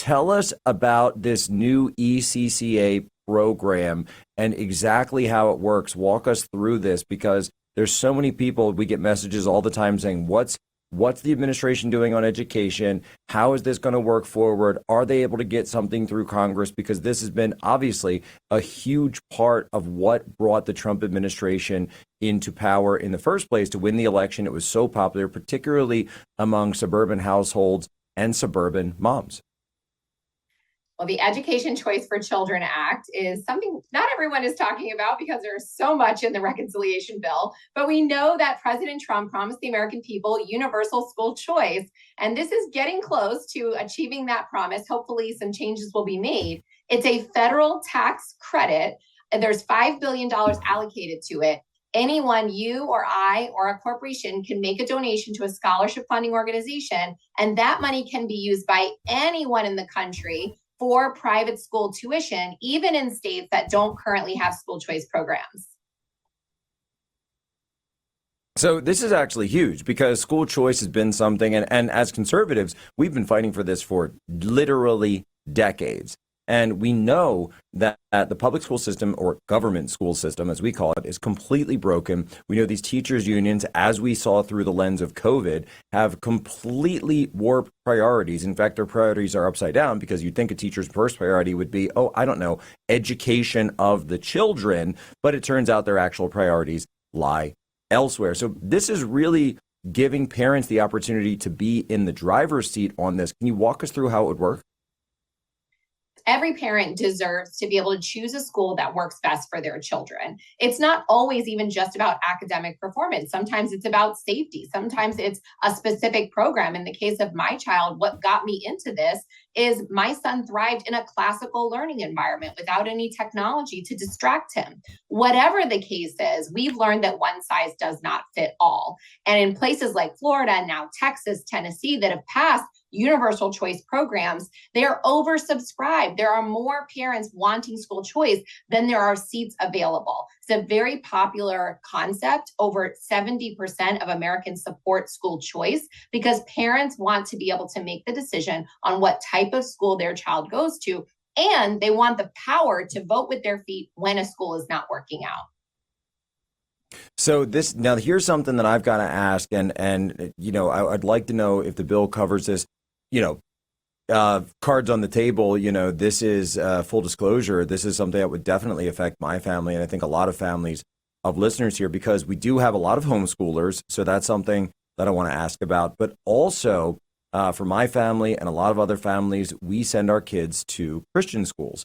tell us about this new ECCA program and exactly how it works. Walk us through this, because there's so many people, we get messages all the time saying, what's the administration doing on education? How is this going to work forward? Are they able to get something through Congress? Because this has been obviously a huge part of what brought the Trump administration into power in the first place to win the election. It was so popular, particularly among suburban households and suburban moms. Well, the Education Choice for Children Act is something not everyone is talking about because there's so much in the reconciliation bill. But we know that President Trump promised the American people universal school choice. And this is getting close to achieving that promise. Hopefully, some changes will be made. It's a federal tax credit, and there's $5 billion allocated to it. Anyone, you or I or a corporation, can make a donation to a scholarship funding organization, and that money can be used by anyone in the country for private school tuition, even in states that don't currently have school choice programs. So this is actually huge, because school choice has been something, and as conservatives, we've been fighting for this for literally decades. And we know that the public school system, or government school system, as we call it, is completely broken. We know these teachers' unions, as we saw through the lens of COVID, have completely warped priorities. In fact, their priorities are upside down, because you'd think a teacher's first priority would be, education of the children. But it turns out their actual priorities lie elsewhere. So this is really giving parents the opportunity to be in the driver's seat on this. Can you walk us through how it would work? Every parent deserves to be able to choose a school that works best for their children. It's not always even just about academic performance. Sometimes it's about safety. Sometimes it's a specific program. In the case of my child, what got me into this is my son thrived in a classical learning environment without any technology to distract him. Whatever the case is, we've learned that one size does not fit all. And in places like Florida, and now Texas, Tennessee, that have passed universal choice programs, they are oversubscribed. There are more parents wanting school choice than there are seats available. It's a very popular concept. Over 70% of Americans support school choice because parents want to be able to make the decision on what type of school their child goes to, and they want the power to vote with their feet when a school is not working out. So now here's something that I've got to ask, and I'd like to know if the bill covers this. Cards on the table. This is full disclosure. This is something that would definitely affect my family, and I think a lot of families of listeners here, because we do have a lot of homeschoolers. So that's something that I want to ask about. But also, for my family and a lot of other families, we send our kids to Christian schools.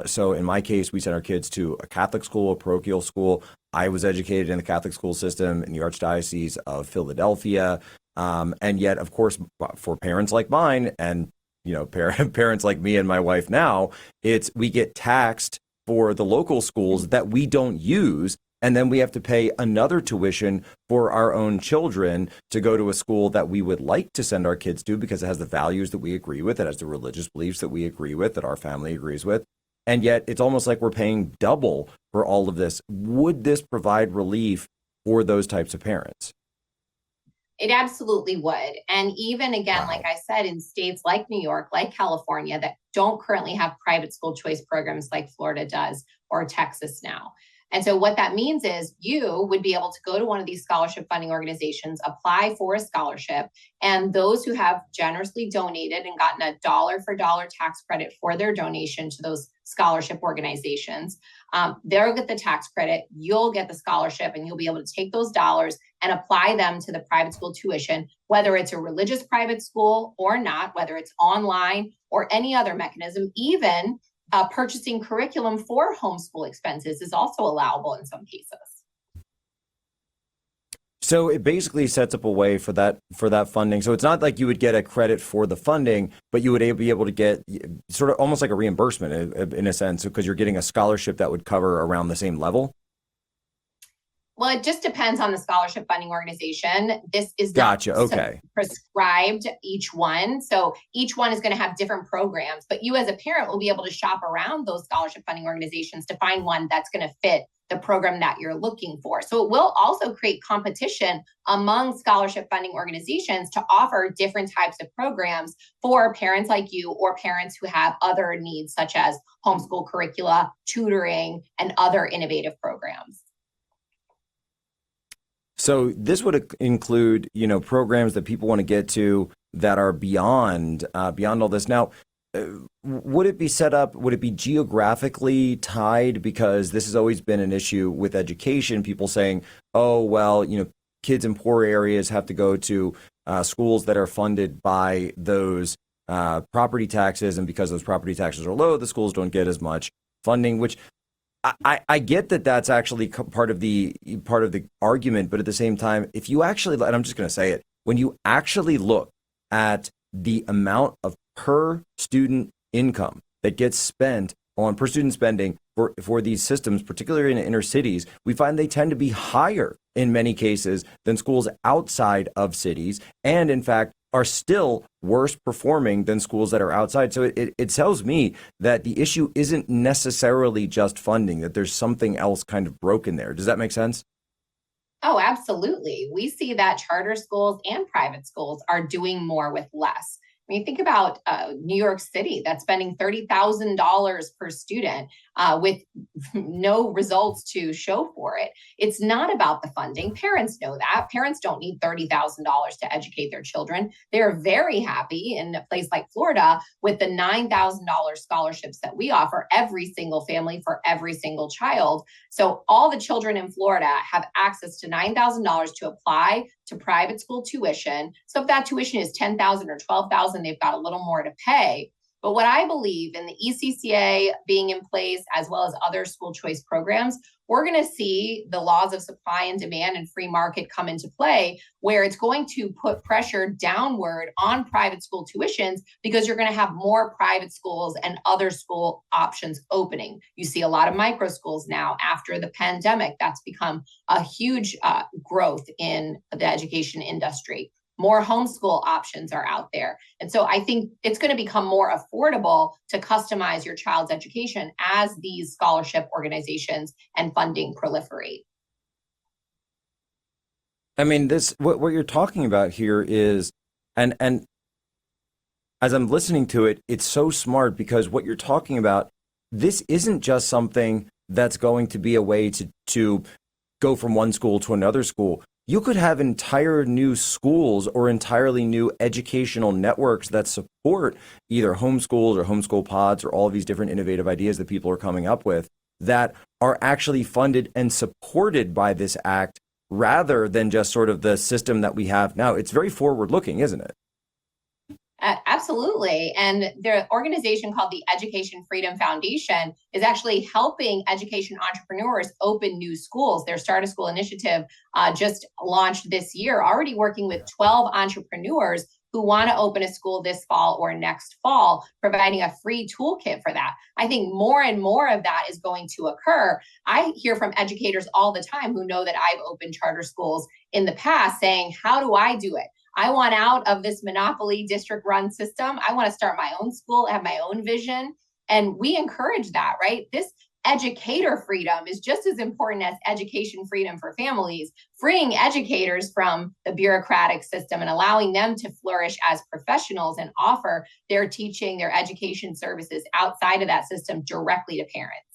So in my case, we sent our kids to a Catholic school, a parochial school. I was educated in the Catholic school system in the Archdiocese of Philadelphia. And yet, of course, for parents like mine and, parents like me and my wife now, we get taxed for the local schools that we don't use. And then we have to pay another tuition for our own children to go to a school that we would like to send our kids to, because it has the values that we agree with, it has the religious beliefs that we agree with, that our family agrees with. And yet it's almost like we're paying double for all of this. Would this provide relief for those types of parents? It absolutely would. And even again, like I said, in states like New York, like California, that don't currently have private school choice programs like Florida does, or Texas now. And so what that means is you would be able to go to one of these scholarship funding organizations, apply for a scholarship, and those who have generously donated and gotten a dollar for dollar tax credit for their donation to those scholarship organizations, they'll get the tax credit, you'll get the scholarship, and you'll be able to take those dollars and apply them to the private school tuition, whether it's a religious private school or not, whether it's online or any other mechanism. Even purchasing curriculum for homeschool expenses is also allowable in some cases. So it basically sets up a way for that funding. So it's not like you would get a credit for the funding, but you would be able to get sort of almost like a reimbursement in a sense, because you're getting a scholarship that would cover around the same level. Well, it just depends on the scholarship funding organization. This is Gotcha. not Okay. prescribed each one. So each one is going to have different programs, but you as a parent will be able to shop around those scholarship funding organizations to find one that's going to fit the program that you're looking for. So it will also create competition among scholarship funding organizations to offer different types of programs for parents like you or parents who have other needs, such as homeschool curricula, tutoring, and other innovative programs. So this would include, programs that people want to get to that are beyond all this. Now, would it be set up? Would it be geographically tied? Because this has always been an issue with education. People saying, "Oh, well, kids in poor areas have to go to schools that are funded by those property taxes, and because those property taxes are low, the schools don't get as much funding." Which I get that that's actually part of the argument, but at the same time, if you actually, and I'm just going to say it, when you actually look at the amount of per student income that gets spent on per student spending for these systems, particularly in inner cities, we find they tend to be higher in many cases than schools outside of cities, and in fact are still worse performing than schools that are outside. So it tells me that the issue isn't necessarily just funding, that there's something else kind of broken there. Does that make sense? Oh, absolutely. We see that charter schools and private schools are doing more with less. I mean, think about New York City that's spending $30,000 per student with no results to show for it. It's not about the funding. Parents know that. Parents don't need $30,000 to educate their children. They're very happy in a place like Florida with the $9,000 scholarships that we offer every single family for every single child. So all the children in Florida have access to $9,000 to apply to private school tuition. So if that tuition is $10,000 or $12,000, they've got a little more to pay. But what I believe in the ECCA being in place, as well as other school choice programs, we're going to see the laws of supply and demand and free market come into play, where it's going to put pressure downward on private school tuitions because you're going to have more private schools and other school options opening. You see a lot of micro schools now after the pandemic. That's become a huge growth in the education industry. More homeschool options are out there. And so I think it's going to become more affordable to customize your child's education as these scholarship organizations and funding proliferate. I mean, what you're talking about here is, and as I'm listening to it, it's so smart, because what you're talking about, this isn't just something that's going to be a way to go from one school to another school. You could have entire new schools or entirely new educational networks that support either homeschools or homeschool pods or all of these different innovative ideas that people are coming up with that are actually funded and supported by this act, rather than just sort of the system that we have now. It's very forward looking, isn't it? Absolutely. And the organization called the Education Freedom Foundation is actually helping education entrepreneurs open new schools. Their Start a School initiative just launched this year, already working with 12 entrepreneurs who want to open a school this fall or next fall, providing a free toolkit for that. I think more and more of that is going to occur. I hear from educators all the time who know that I've opened charter schools in the past saying, how do I do it? I want out of this monopoly district run system. I want to start my own school, have my own vision. And we encourage that, right? This educator freedom is just as important as education freedom for families, freeing educators from the bureaucratic system and allowing them to flourish as professionals and offer their teaching, their education services outside of that system directly to parents.